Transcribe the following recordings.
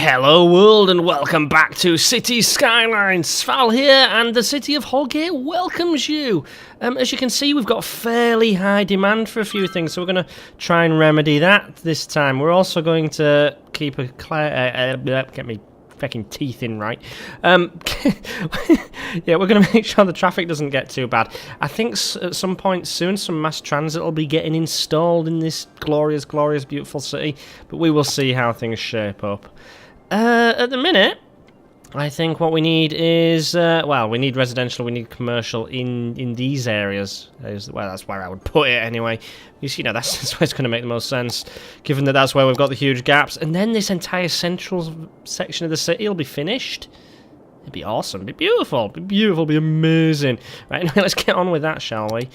Hello world and welcome back to City Skylines. Sval here and the city of Holgate welcomes you. As you can see, we've got fairly high demand for a few things, so we're going to try and remedy that this time. We're also going to keep a get me fucking teeth in right. Yeah, we're going to make sure the traffic doesn't get too bad. I think at some point soon some mass transit will be getting installed in this glorious, glorious, beautiful city, but we will see how things shape up. At the minute, I think what we need is, well, we need residential, we need commercial in these areas. Well, that's where I would put it anyway. You know, that's where it's going to make the most sense, given that that's where we've got the huge gaps. And then this entire central section of the city will be finished. It'd be awesome, it'd be beautiful, it'd be beautiful, it'd be amazing. Right, anyway, let's get on with that, shall we?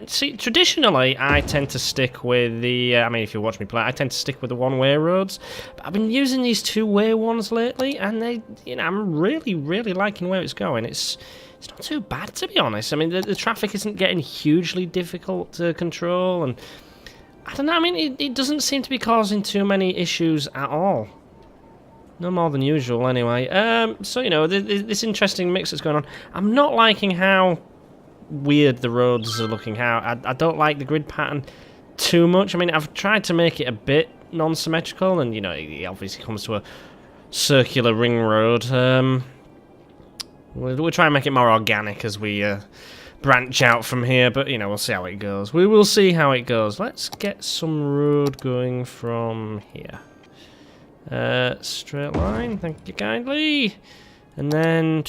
See, traditionally, I tend to stick with the, I mean, if you watch me play, I tend to stick with the one-way roads. But I've been using these two-way ones lately, and they, you know, I'm really, really liking where it's going. It's not too bad, to be honest. I mean, the traffic isn't getting hugely difficult to control, and I don't know, I mean, it doesn't seem to be causing too many issues at all. No more than usual, anyway. So, you know, this interesting mix that's going on. I'm not liking how weird the roads are looking. I don't like the grid pattern too much. I mean, I've tried to make it a bit non-symmetrical, and, you know, it obviously comes to a circular ring road. We'll try and make it more organic as we branch out from here, but, you know, we'll see how it goes. We will see how it goes. Let's get some road going from here. Straight line, thank you kindly. And then,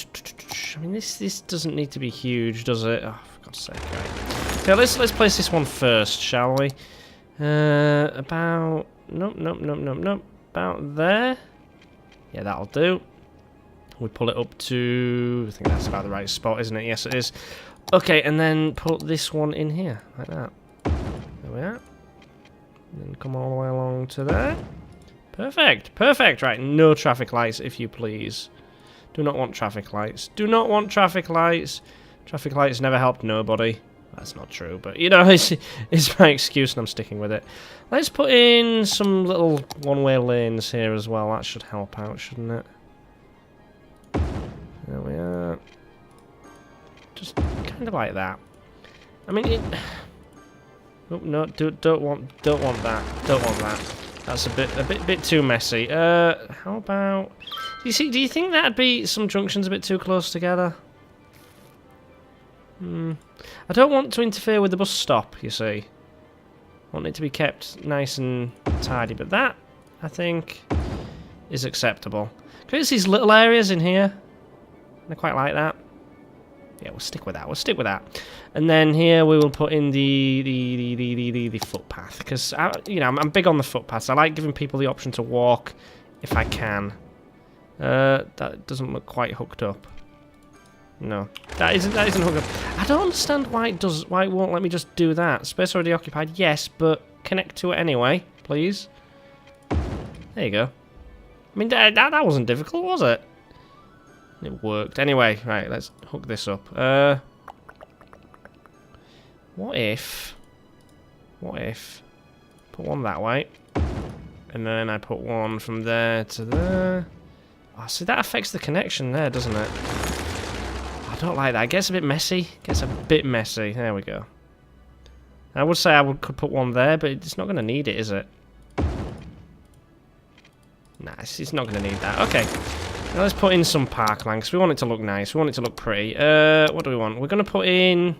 I mean, this doesn't need to be huge, does it? Oh, for God's sake, right. Okay, let's place this one first, shall we? About, nope. About there. Yeah, that'll do. We pull it up to, I think that's about the right spot, isn't it? Yes, it is. Okay, and then put this one in here, like that. There we are. And then come all the way along to there. Perfect, perfect. Right, no traffic lights, if you please. Do not want traffic lights. Do not want traffic lights. Traffic lights never helped nobody. That's not true, but, you know, it's my excuse and I'm sticking with it. Let's put in some little one-way lanes here as well. That should help out, shouldn't it? There we are. Just kind of like that. I mean, oh, no, don't want that. Don't want that. That's a bit too messy. How about? Do you think that'd be some junctions a bit too close together? I don't want to interfere with the bus stop, you see. I want it to be kept nice and tidy, but that, I think, is acceptable. Creates these little areas in here. I quite like that. Yeah, we'll stick with that. We'll stick with that. And then here we will put in the footpath, because you know, I'm big on the footpaths. I like giving people the option to walk if I can. That doesn't look quite hooked up. No, that isn't hooked up. I don't understand why it won't let me just do that. Space already occupied, yes, but connect to it anyway, please. There you go. I mean, that wasn't difficult, was it? It worked. Anyway, right, let's hook this up. What if put one that way, and then I put one from there to there. Oh, see, that affects the connection there, doesn't it? I don't like that. It gets a bit messy. There we go. I would say could put one there, but it's not going to need it, is it? Nah, it's not going to need that. Okay. Now let's put in some parkland, because we want it to look nice. We want it to look pretty. What do we want? We're going to put in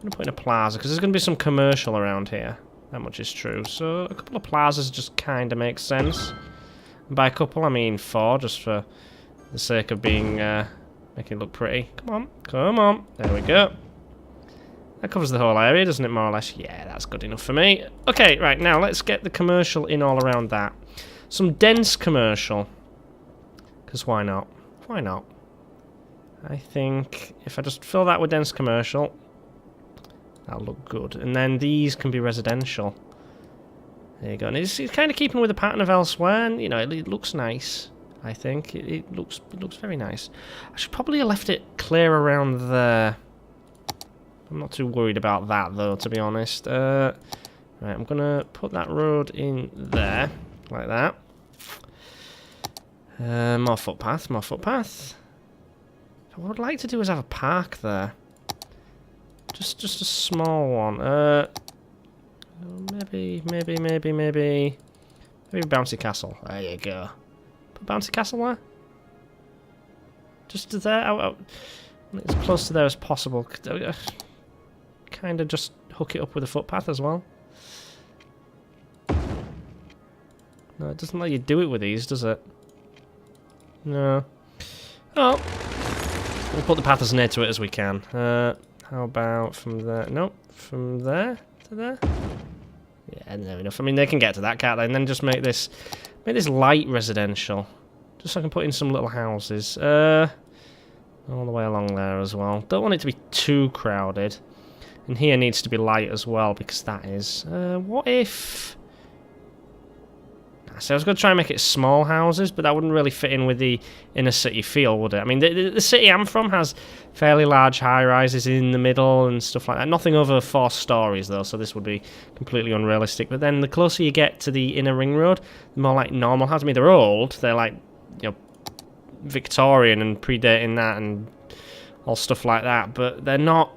a plaza, because there's going to be some commercial around here. That much is true. So a couple of plazas just kind of makes sense. And by a couple, I mean 4, just for the sake of being making it look pretty. Come on, come on. There we go. That covers the whole area, doesn't it, more or less? Yeah, that's good enough for me. Okay, right, now let's get the commercial in all around that. Some dense commercial. Because why not? Why not? I think if I just fill that with dense commercial, that'll look good. And then these can be residential. There you go. And it's kind of keeping with the pattern of elsewhere, and, you know, it looks nice, I think. It looks very nice. I should probably have left it clear around there. I'm not too worried about that, though, to be honest. Right, I'm going to put that road in there. like that. More footpath, more footpath. What I would like to do is have a park there. Just a small one. Maybe bouncy castle. There you go. Put bouncy castle there. Just there, out, as close to there as possible. Kind of just hook it up with a footpath as well. No, it doesn't let you do it with these, does it? No. Oh. We'll put the path as near to it as we can. How about from there? Nope. From there to there? Yeah, no enough. I mean, they can get to that, can't they? And then just make this light residential. Just so I can put in some little houses. All the way along there as well. Don't want it to be too crowded. And here needs to be light as well, because that is... what if... So I was going to try and make it small houses, but that wouldn't really fit in with the inner city feel, would it? I mean, the city I'm from has fairly large high-rises in the middle and stuff like that. Nothing over 4 stories, though, so this would be completely unrealistic. But then the closer you get to the inner ring road, the more like normal houses. I mean, they're old. They're like, you know, Victorian and predating that and all stuff like that. But they're not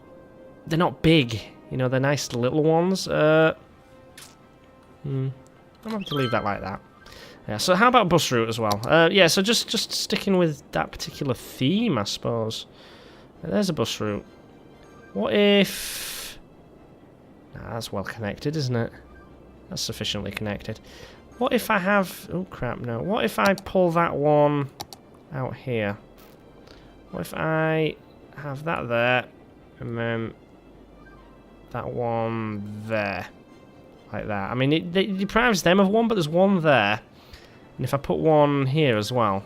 big. You know, they're nice little ones. I'm going to have to leave that like that. Yeah, so how about bus route as well? Yeah, so just sticking with that particular theme, I suppose. There's a bus route. What if... Nah, that's well connected, isn't it? That's sufficiently connected. What if I have... Oh, crap, no. What if I pull that one out here? What if I have that there, and then that one there? Like that. I mean, it deprives them of one, but there's one there. And if I put one here as well,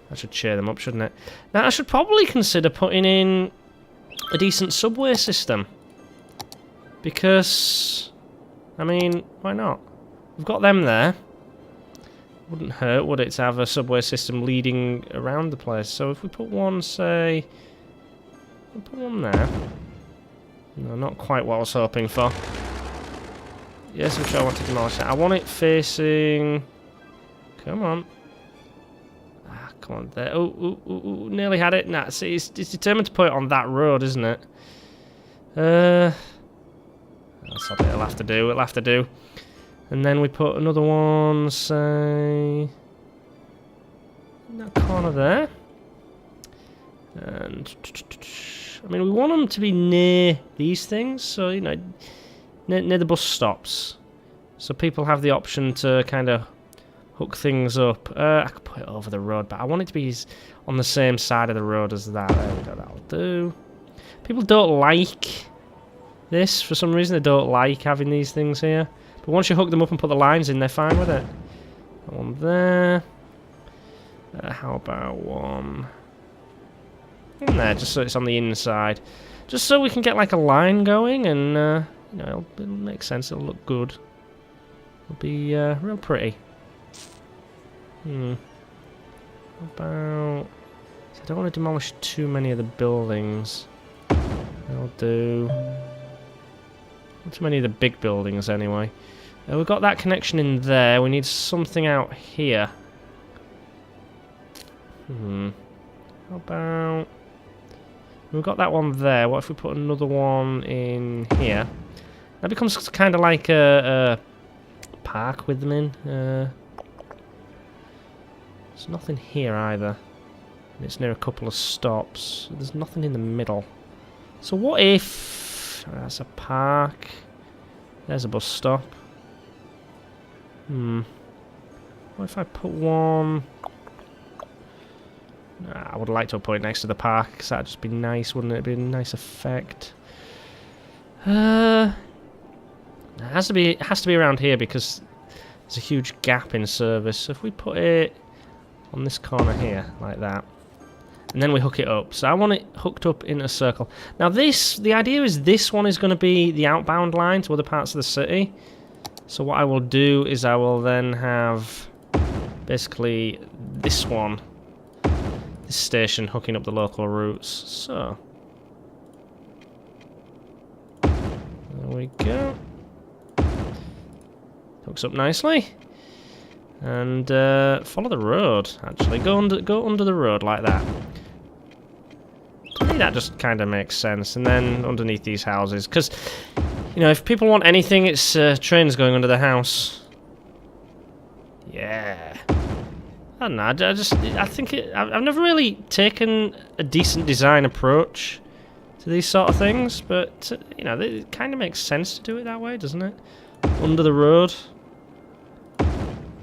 that should cheer them up, shouldn't it? Now, I should probably consider putting in a decent subway system. Because, I mean, why not? We've got them there. Wouldn't hurt, would it, to have a subway system leading around the place? So if we put one, say... We'll put one there. No, not quite what I was hoping for. Yes, I'm sure I want to demolish it. I want it facing... Come on. Ah, come on there. Oh, nearly had it. Nah, see, it's determined to put it on that road, isn't it? That's what it'll have to do. It'll have to do. And then we put another one, say... in that corner there. And... I mean, we want them to be near these things, so, you know... Near the bus stops. So people have the option to kind of hook things up. I could put it over the road, but I want it to be on the same side of the road as that. There we go, that'll do. People don't like this. For some reason, they don't like having these things here. But once you hook them up and put the lines in, they're fine with it. One there. How about one in there, just so it's on the inside. Just so we can get like a line going and... you know, it'll make sense, it'll look good. It'll be real pretty. How about... So I don't want to demolish too many of the buildings. I'll do... Not too many of the big buildings, anyway. We've got that connection in there. We need something out here. How about... We've got that one there. What if we put another one in here? That becomes kind of like a park with them in. There's nothing here either. And it's near a couple of stops. There's nothing in the middle. So what if... That's a park. There's a bus stop. What if I put one... I would like to put it next to the park, because that'd just be nice, wouldn't it? It'd be a nice effect. It has to be around here because there's a huge gap in service. So if we put it on this corner here, like that, and then we hook it up. So I want it hooked up in a circle. Now the idea is this one is going to be the outbound line to other parts of the city. So what I will do is I will then have basically this one, this station hooking up the local routes. So there we go. Hooks up nicely. And follow the road, actually. Go under the road like that. I think that just kind of makes sense. And then underneath these houses. Because, you know, if people want anything, it's trains going under the house. Yeah. I don't know, I think I've never really taken a decent design approach to these sort of things. But, you know, it kind of makes sense to do it that way, doesn't it? Under the road.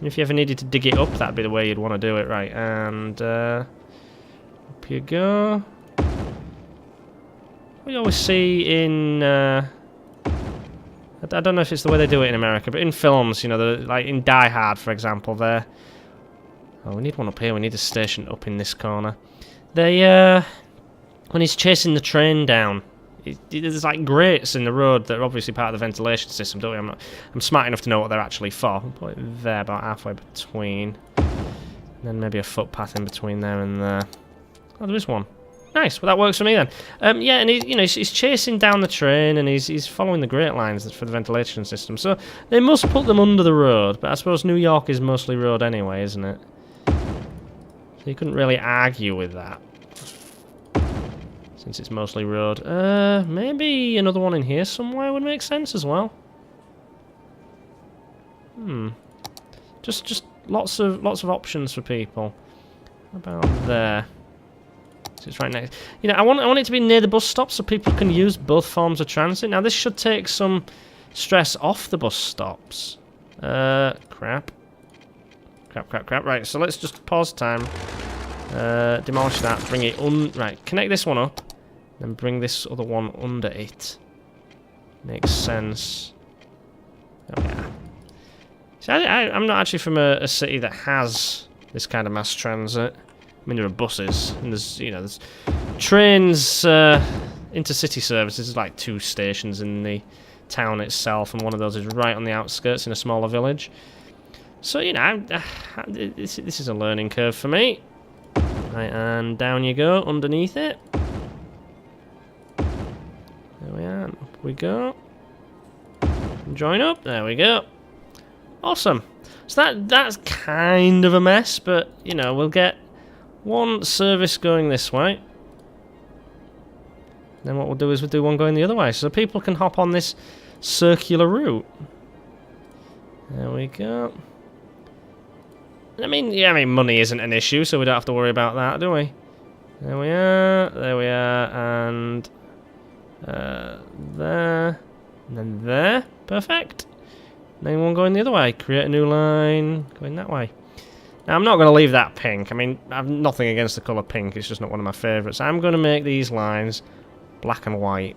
If you ever needed to dig it up, that'd be the way you'd want to do it, right? And up you go. We always see in I don't know if it's the way they do it in America, but in films, you know, like in Die Hard, for example, there. Oh, we need one up here. We need a station up in this corner. They when he's chasing the train down. There's like grates in the road that are obviously part of the ventilation system, don't we? I'm smart enough to know what they're actually for. I'll put it there, about halfway between. And then maybe a footpath in between there and there. Oh, there is one. Nice. Well, that works for me then. Yeah, and he's chasing down the train and he's following the grate lines for the ventilation system. So they must put them under the road, but I suppose New York is mostly road anyway, isn't it? So you couldn't really argue with that. Since it's mostly road. Maybe another one in here somewhere would make sense as well. Just lots of options for people. What about there? So it's right next. You know, I want it to be near the bus stop so people can use both forms of transit. Now this should take some stress off the bus stops. Crap. Right, so let's just pause time. Demolish that. Bring it right. Connect this one up. Then bring this other one under it. Makes sense. Oh yeah. See, I'm not actually from a city that has this kind of mass transit. I mean, there are buses, and there's trains, intercity services. There's like 2 stations in the town itself, and one of those is right on the outskirts in a smaller village. So, you know, this is a learning curve for me. Right, and down you go, underneath it. There we are, up we go. Join up, there we go. Awesome. So that's kind of a mess, but, you know, we'll get one service going this way. Then what we'll do is we'll do one going the other way, so people can hop on this circular route. There we go. I mean, money isn't an issue, so we don't have to worry about that, do we? There we are, and there, and then there, perfect. And then one going the other way, create a new line, going that way. Now, I'm not going to leave that pink. I mean, I have nothing against the colour pink, it's just not one of my favourites. I'm going to make these lines black and white.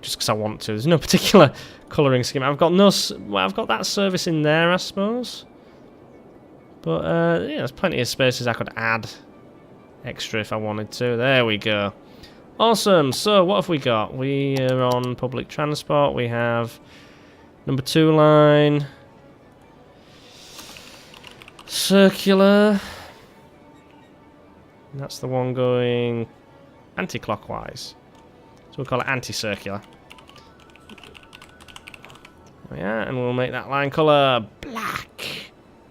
Just because I want to. There's no particular colouring scheme. I've got that service in there, I suppose. But, yeah, there's plenty of spaces I could add extra if I wanted to. There we go. Awesome. So, what have we got? We are on public transport. We have number 2 line. Circular. And that's the one going anti-clockwise. So we'll call it anti-circular. Yeah, and we'll make that line colour black.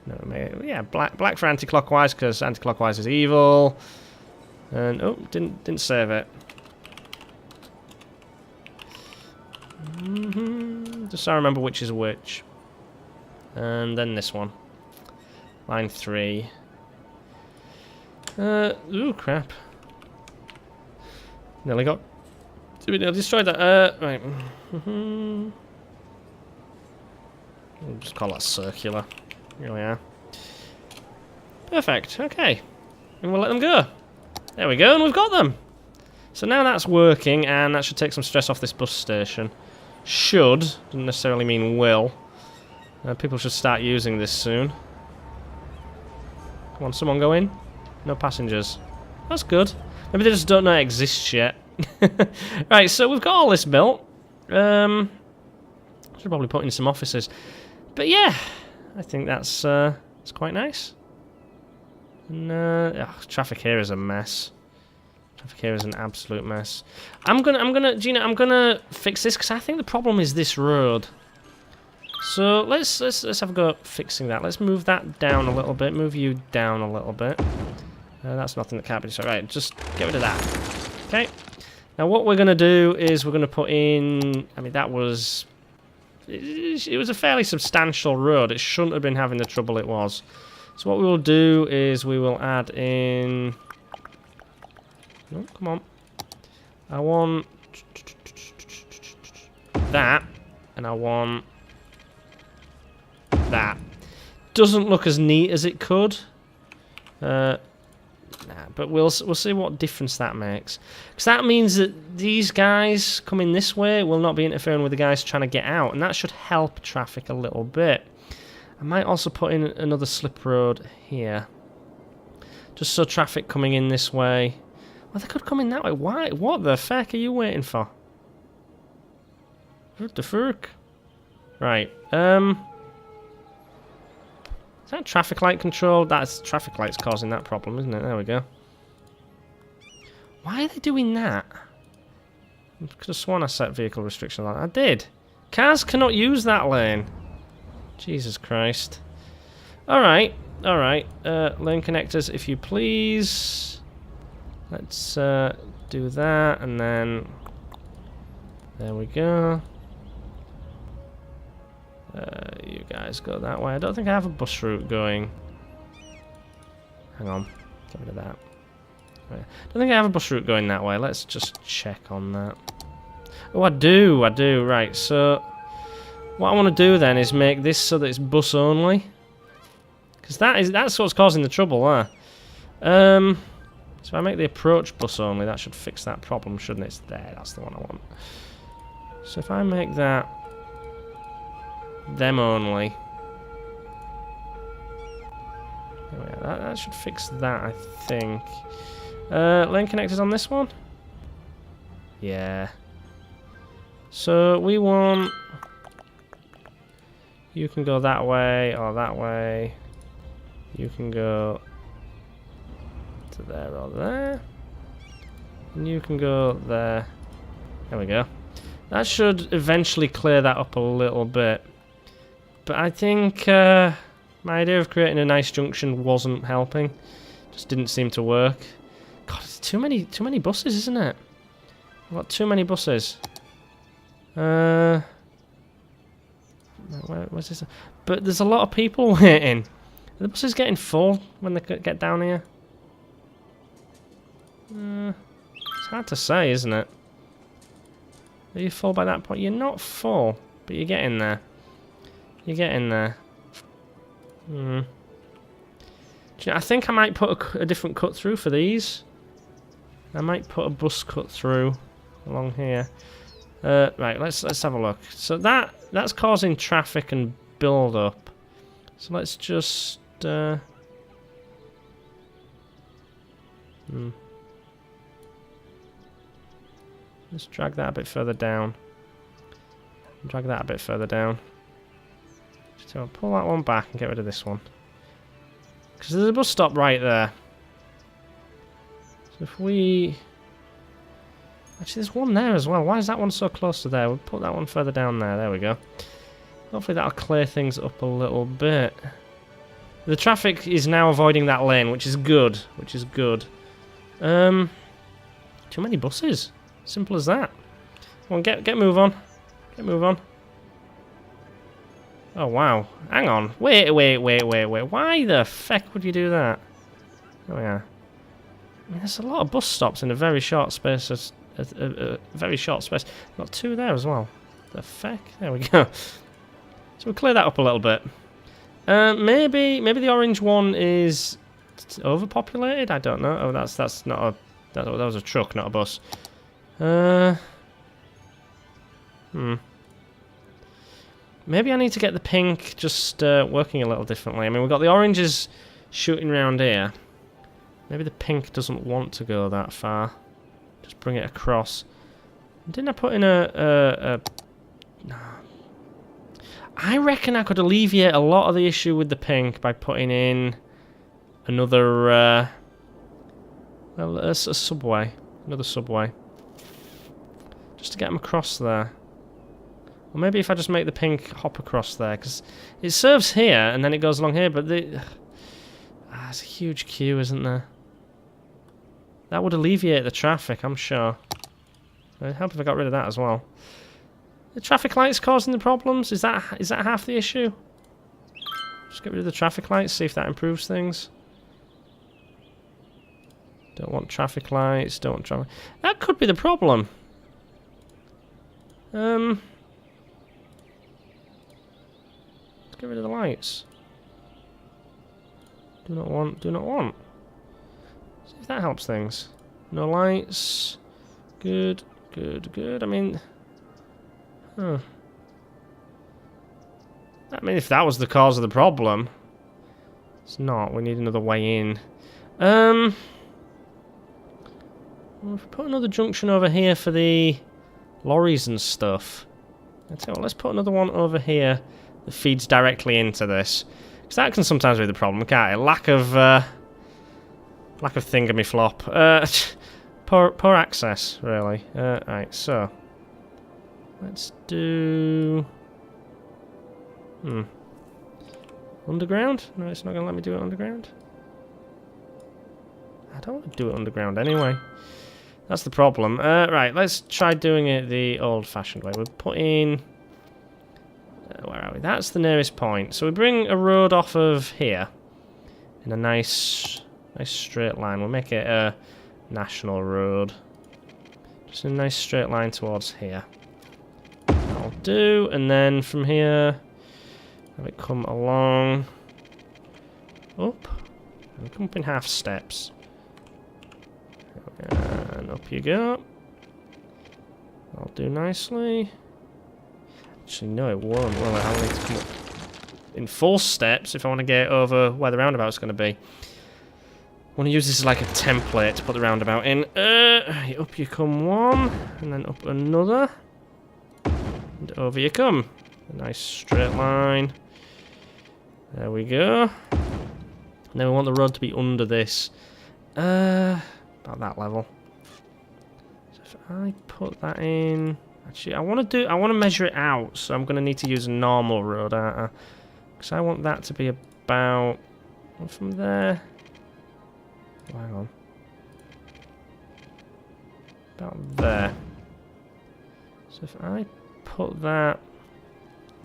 No, yeah, black for anti-clockwise because anti-clockwise is evil. And oh, didn't save it. Just so I remember which is which. And then this one. Line 3. Ooh, crap. Nearly got... Did we destroy that? Right. We'll just call that circular. Here we are. Perfect, okay. And we'll let them go. There we go, and we've got them. So now that's working, and that should take some stress off this bus station. Should, doesn't necessarily mean will. People should start using this soon. Come on, someone go in. No passengers. That's good. Maybe they just don't know it exists yet. Right, so we've got all this built. Should probably put in some offices. But yeah, I think that's quite nice. And traffic here is a mess. Traffic here is an absolute mess. I'm gonna fix this because I think the problem is this road. So let's have a go at fixing that. Let's move that down a little bit. Move you down a little bit. That's nothing that can't be destroyed. Right, just get rid of that. Okay. Now what we're going to do is we're going to put in... I mean, that was... It was a fairly substantial road. It shouldn't have been having the trouble it was. So what we will do is we will add in... No, come on. I want... that. And I want... that. Doesn't look as neat as it could. But we'll see what difference that makes. Because that means that these guys coming this way will not be interfering with the guys trying to get out. And that should help traffic a little bit. I might also put in another slip road here. Just so traffic coming in this way... Well, they could come in that way. Why? What the feck are you waiting for? What the fuck? Right. Is that traffic light control? That's traffic lights causing that problem, isn't it? There we go. Why are they doing that? I could have sworn I set vehicle restriction on that. I did. Cars cannot use that lane. Jesus Christ. Alright. Alright. Lane connectors, if you please. Let's do that, and then... There we go. You guys go that way. I don't think I have a bus route going. Hang on. Get rid of that. Right. I don't think I have a bus route going that way. Let's just check on that. Oh, I do. Right, so... What I want to do then is make this so that it's bus only. Because that's what's causing the trouble there. So if I make the approach bus only, that should fix that problem, shouldn't it? It's there, that's the one I want. So if I make that them only. There we are. That should fix that, I think. Lane connectors on this one? Yeah. So we want... You can go that way or that way. You can go to there or there. And you can go there. There we go. That should eventually clear that up a little bit. But I think my idea of creating a nice junction wasn't helping. Just didn't seem to work. God, it's too many buses, isn't it? I've got too many buses. Where's this? But there's a lot of people waiting. Are the buses getting full when they get down here? It's hard to say, isn't it? Are you full by that point? You're not full, but you're getting there. You're getting there. Do you know, I think I might put a different cut through for these. I might put a bus cut through along here. Right, let's have a look. So that's causing traffic and build up. So let's just let's drag that a bit further down. Drag that a bit further down. So I'll pull that one back and get rid of this one. Because there's a bus stop right there. So if we... Actually, there's one there as well. Why is that one so close to there? We'll put that one further down there. There we go. Hopefully that'll clear things up a little bit. The traffic is now avoiding that lane, which is good. Which is good. Too many buses. Simple as that. Come on, get move on. Get move on. Oh, wow. Hang on. Wait. Why the feck would you do that? Oh, yeah. I mean, there's a lot of bus stops in a very short space. A very short space. Got two there as well. The feck? There we go. So we'll clear that up a little bit. Maybe the orange one is overpopulated. I don't know. Oh, that's not a. That was a truck, not a bus. Maybe I need to get the pink just working a little differently. I mean, we've got the oranges shooting around here. Maybe the pink doesn't want to go that far. Just bring it across. Didn't I put in a... I reckon I could alleviate a lot of the issue with the pink by putting in another... well, a subway. Another subway. Just to get them across there. Or maybe if I just make the pink hop across there, because it serves here and then it goes along here, but there's a huge queue, isn't there? That would alleviate the traffic, I'm sure. It'd help if I got rid of that as well. The traffic lights causing the problems? Is that half the issue? Just get rid of the traffic lights, see if that improves things. Don't want traffic lights, don't want traffic... That could be the problem. Let's get rid of the lights. Do not want, do not want. See if that helps things. No lights. Good, good, good. I mean... Huh. I mean, if that was the cause of the problem... It's not. We need another way in. Well, if we put another junction over here for the lorries and stuff. Let's put another one over here that feeds directly into this. Because that can sometimes be the problem, can't it? Lack of thingamyflop. Poor access, really. Right, so let's do... Underground? No, it's not going to let me do it underground. I don't want to do it underground anyway. That's the problem. Right, let's try doing it the old-fashioned way. We'll put in... where are we? That's the nearest point. So we bring a road off of here in a nice straight line. We'll make it a national road. Just a nice straight line towards here. That'll do. And then from here, have it come along up and come up in half steps. And up you go. That'll do nicely. Actually, no, it won't. Well, I'll need to come up in full steps if I want to get over where the roundabout's going to be. I want to use this as like a template to put the roundabout in. Up you come one, and then up another. And over you come. A nice straight line. There we go. And then we want the road to be under this. About that level. So if I put that in... Actually, I want to measure it out, so I'm going to need to use a normal road, aren't I? Because I want that to be about... from there... Oh, hang on. About there. So if I put that...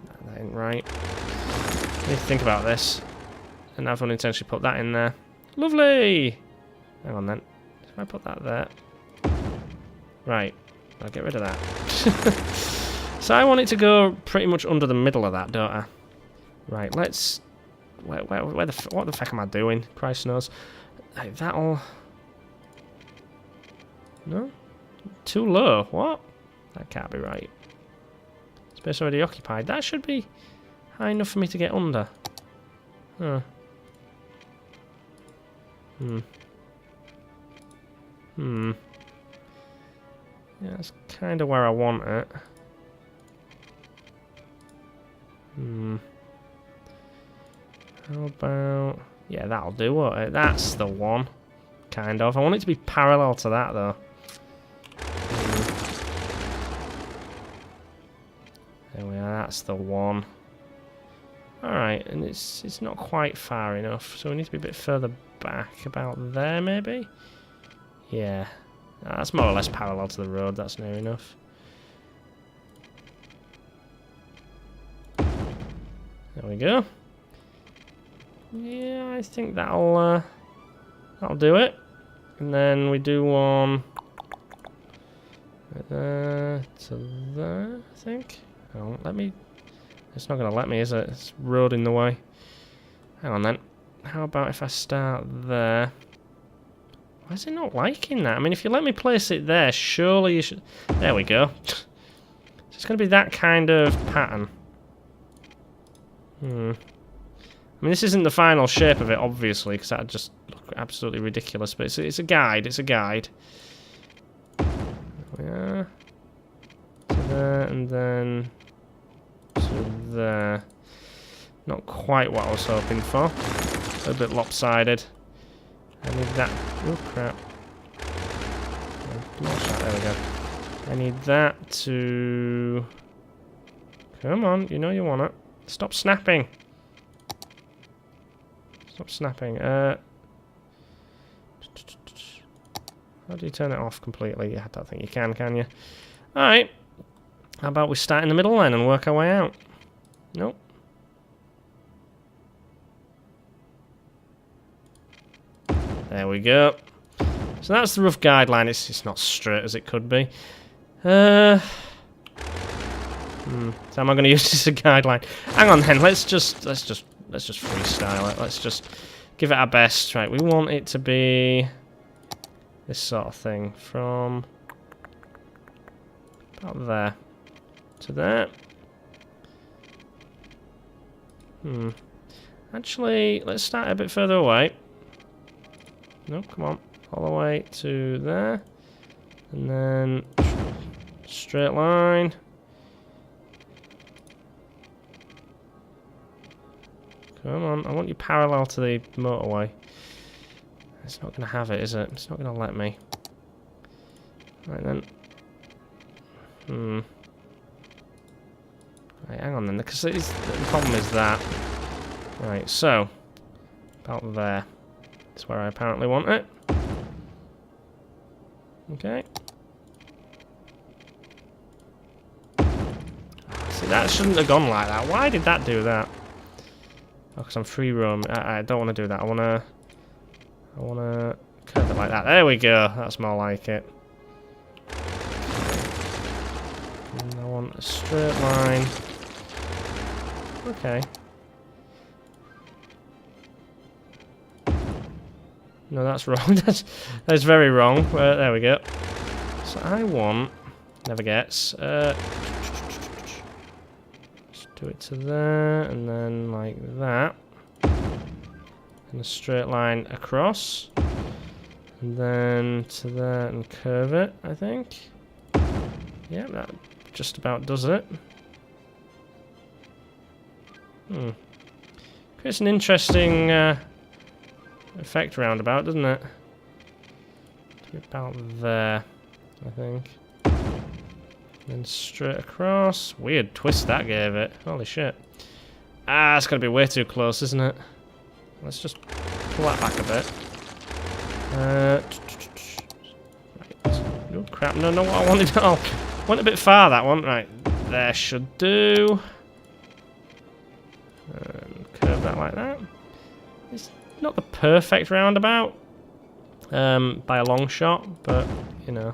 No, that ain't right. I need to think about this. And I've unintentionally put that in there. Lovely! Hang on then. If I put that there... Right. I'll get rid of that. So I want it to go pretty much under the middle of that, don't I? Right, let's... what the fuck am I doing? Christ knows. Hey, that'll... No? Too low. What? That can't be right. Space already occupied. That should be high enough for me to get under. Huh. Yeah, that's kind of where I want it. How about... Yeah, that'll do, won't it? That's the one. Kind of. I want it to be parallel to that, though. There we are, that's the one. Alright, and it's not quite far enough, so we need to be a bit further back, about there, maybe? Yeah. That's more or less parallel to the road, that's near enough. There we go. Yeah, I think that'll do it. And then we do one to there, I think. Oh, let me... It's not going to let me, is it? It's road in the way. Hang on then. How about if I start there? Why is it not liking that? I mean, if you let me place it there, surely you should... There we go. So it's going to be that kind of pattern. I mean, this isn't the final shape of it, obviously, because that would just look absolutely ridiculous. But it's a guide. It's a guide. There we are. To there, and then... to there. Not quite what I was hoping for. A little bit lopsided. I need that. Oh crap. There we go. I need that to Come on, you know you want it. Stop snapping. Stop snapping. How do you turn it off completely? I don't think you can you? Alright. How about we start in the middle then and work our way out? Nope. There we go. So that's the rough guideline. It's not straight as it could be. So am I going to use this as a guideline? Hang on then. Let's just freestyle it. Let's just give it our best. Right. We want it to be this sort of thing from about there to there. Actually, let's start a bit further away. No, come on. All the way to there. And then straight line. Come on, I want you parallel to the motorway. It's not going to have it, is it? It's not going to let me. Right then. Right, hang on then, because the problem is that. Right, so. About there. That's where I apparently want it. Okay. See, that shouldn't have gone like that. Why did that do that? Oh, because I'm free roam. I don't want to do that. I want to curve it like that. There we go. That's more like it. And I want a straight line. Okay. No, that's wrong. that's very wrong. There we go. So I want... Never gets. Just do it to there, and then like that. And a straight line across. And then to there and curve it, I think. Yeah, that just about does it. Creates an interesting... effect roundabout, doesn't it? About there, I think. Then straight across. Weird twist that gave it. Holy shit. Ah, it's gonna be way too close, isn't it? Let's just pull that back a bit. Right. Oh crap, no, what I wanted. Oh, went a bit far, that one. Right, there should do. And curve that like that. It's not the perfect roundabout by a long shot, but you know,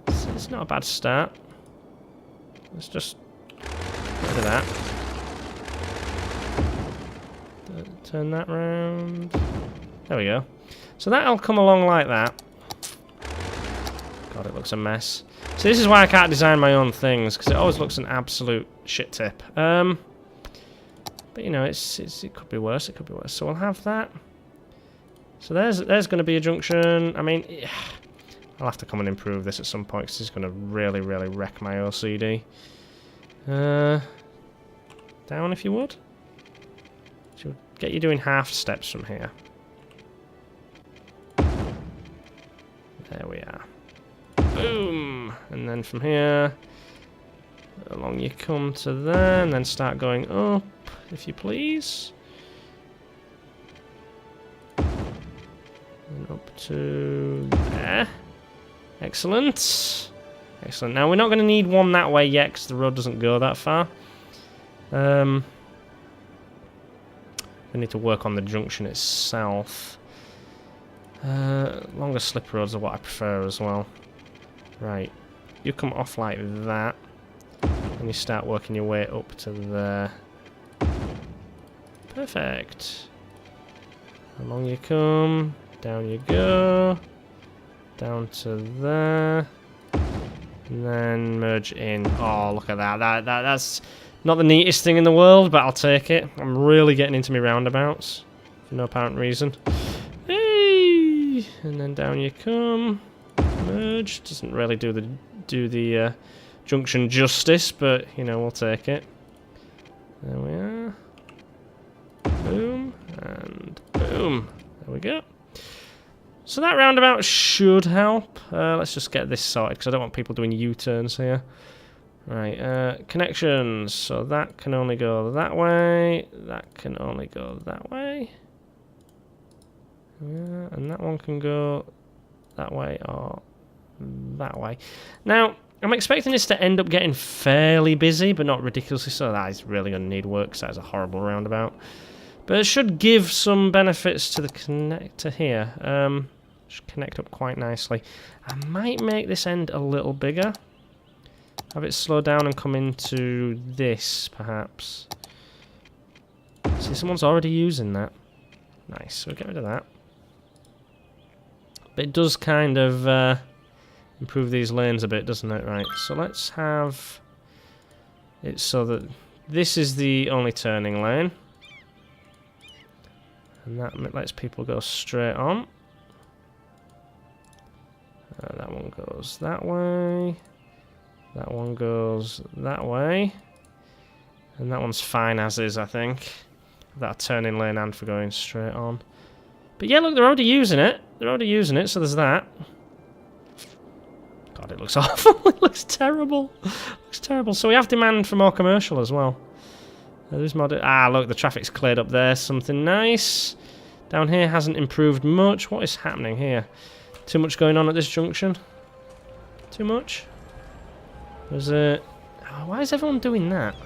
it's not a bad start. Let's just get rid of that. Turn that round. There we go. So that'll come along like that. God, it looks a mess. So this is why I can't design my own things, because it always looks an absolute shit tip. But you know, it could be worse. It could be worse. So we'll have that. So there's going to be a junction. I mean, I'll have to come and improve this at some point because it's going to really, really wreck my OCD. Down if you would. Should get you doing half steps from here. There we are. Boom! And then from here, along you come to there, and then start going up, if you please. And up to there. Excellent. Excellent. Now, we're not going to need one that way yet, because the road doesn't go that far. We need to work on the junction itself. Longer slip roads are what I prefer as well. Right. You come off like that. And you start working your way up to there. Perfect. Along you come. Down you go. Down to there. And then merge in. Oh, look at that. That's not the neatest thing in the world, but I'll take it. I'm really getting into my roundabouts. For no apparent reason. Hey! And then down you come. Merge. Doesn't really do the junction justice, but you know, we'll take it. There we are. Boom and boom. There we go. So that roundabout should help. Let's just get this sorted because I don't want people doing U-turns here. Right, connections. So that can only go that way. That can only go that way. And that one can go that way or that way. Now, I'm expecting this to end up getting fairly busy, but not ridiculously so. That is really going to need work, because that is a horrible roundabout. But it should give some benefits to the connector here. Should connect up quite nicely. I might make this end a little bigger. Have it slow down and come into this, perhaps. See, someone's already using that. Nice, so we'll get rid of that. But it does kind of improve these lanes a bit, doesn't it? Right, so let's have it so that this is the only turning lane. And that lets people go straight on. That one goes that way. That one goes that way. And that one's fine as is, I think. That turning lane and for going straight on. But yeah, look, they're already using it. They're already using it, so there's that. God, it looks awful. It looks terrible. It looks terrible. So we have demand for more commercial as well. There's more. Ah, look, the traffic's cleared up there. Something nice. Down here hasn't improved much. What is happening here? Too much going on at this junction? Too much? There's a... Oh, why is everyone doing that?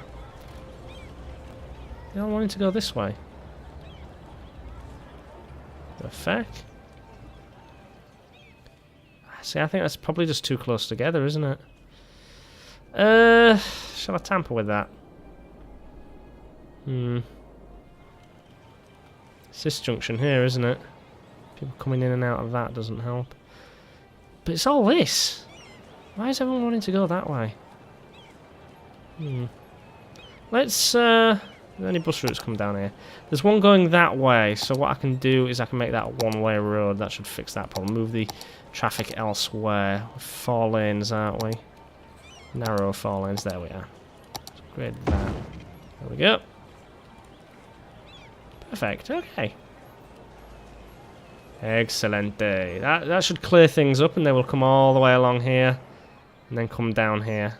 They all wanting to go this way. The feck? See, I think that's probably just too close together, isn't it? Shall I tamper with that? It's this junction here, isn't it? People coming in and out of that doesn't help. But it's all this. Why is everyone wanting to go that way? Let's, any bus routes come down here? There's one going that way, so what I can do is I can make that a one-way road. That should fix that problem. Move the traffic elsewhere. 4 lanes, aren't we? Narrow 4 lanes. There we are. Upgrade that. There we go. Perfect. Okay. Excellent day. That should clear things up, and they will come all the way along here, and then come down here.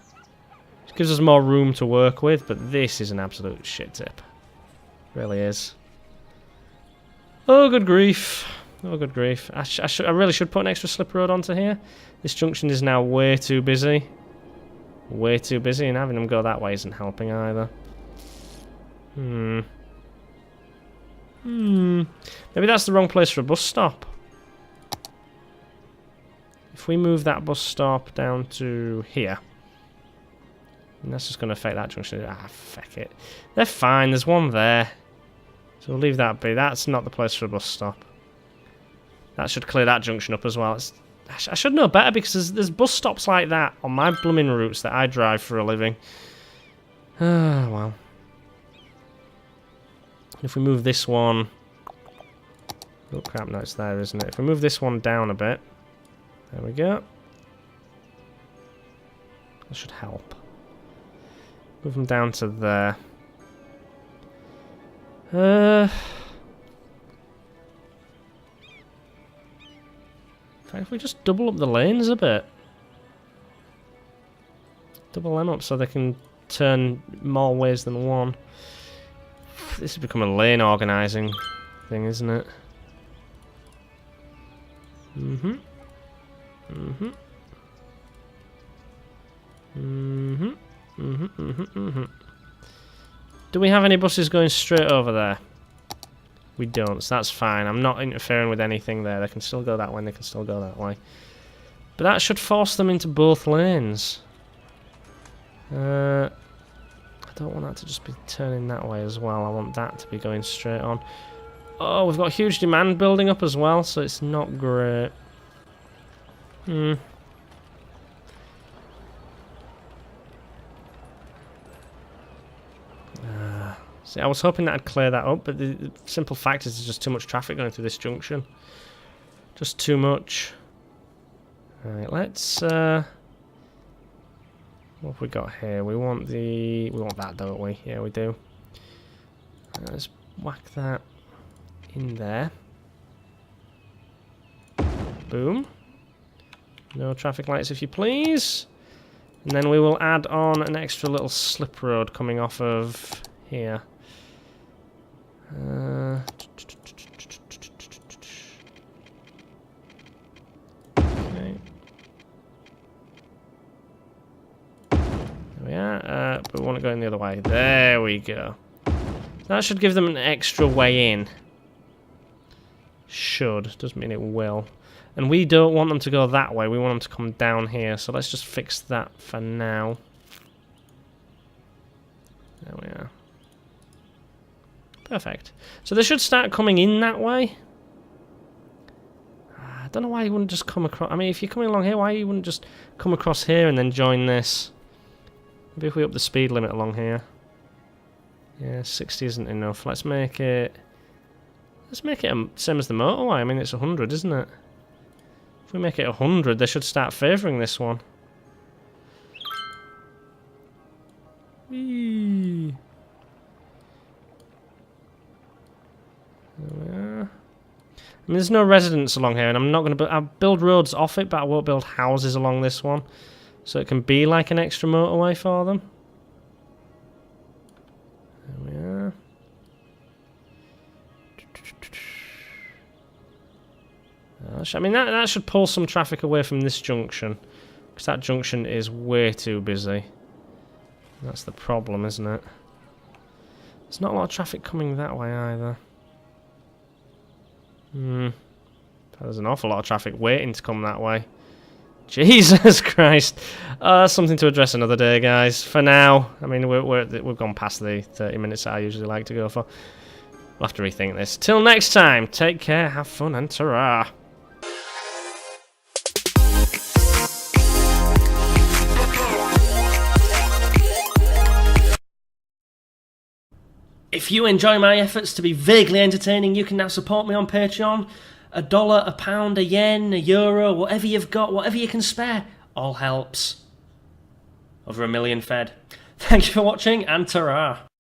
It gives us more room to work with, but this is an absolute shit tip. It really is. Oh, good grief. Oh, good grief. I really should put an extra slip road onto here. This junction is now way too busy. Way too busy, and having them go that way isn't helping either. Maybe that's the wrong place for a bus stop. If we move that bus stop down to here, and that's just going to affect that junction. Ah, feck it. They're fine. There's one there. So we'll leave that be. That's not the place for a bus stop. That should clear that junction up as well. I should know better, because there's bus stops like that on my blooming routes that I drive for a living. Ah, well. If we move this one... Oh crap, no, it's there, isn't it? If we move this one down a bit... There we go. That should help. Move them down to there. In fact, if we just double up the lanes a bit. Double them up so they can turn more ways than one. This has become a lane organising thing, isn't it? Do we have any buses going straight over there? We don't, so that's fine. I'm not interfering with anything there. They can still go that way and they can still go that way. But that should force them into both lanes. I don't want that to just be turning that way as well. I want that to be going straight on. Oh, we've got huge demand building up as well, so it's not great. See, I was hoping that I'd clear that up, but the simple fact is there's just too much traffic going through this junction. Just too much. Alright, let's... what have we got here? We want that, don't we? Yeah, we do. Let's whack that in there. Boom. No traffic lights, if you please. And then we will add on an extra little slip road coming off of here. Okay. There we are, but we want it going the other way. There we go. That should give them an extra way in. Should. Doesn't mean it will. And we don't want them to go that way. We want them to come down here. So let's just fix that for now. There we are. Perfect. So they should start coming in that way. I don't know why you wouldn't just come across. I mean, if you're coming along here, why you wouldn't just come across here and then join this? Maybe if we up the speed limit along here. Yeah, 60 isn't enough. Let's make it... Let's make it same as the motorway. I mean, it's 100, isn't it? If we make it 100, they should start favouring this one. Whee! There we are. I mean, there's no residents along here, and I'm not going to... I'll build roads off it, but I won't build houses along this one. So it can be like an extra motorway for them. There we are. I mean, that should pull some traffic away from this junction. Because that junction is way too busy. That's the problem, isn't it? There's not a lot of traffic coming that way either. There's an awful lot of traffic waiting to come that way. Jesus Christ. That's something to address another day, guys. For now, I mean, we've gone past the 30 minutes that I usually like to go for. We'll have to rethink this. Till next time, take care, have fun, and ta-ra. If you enjoy my efforts to be vaguely entertaining, you can now support me on Patreon. $1, a pound, a yen, a euro, whatever you've got, whatever you can spare, all helps. Over 1 million fed. Thank you for watching, and ta-ra.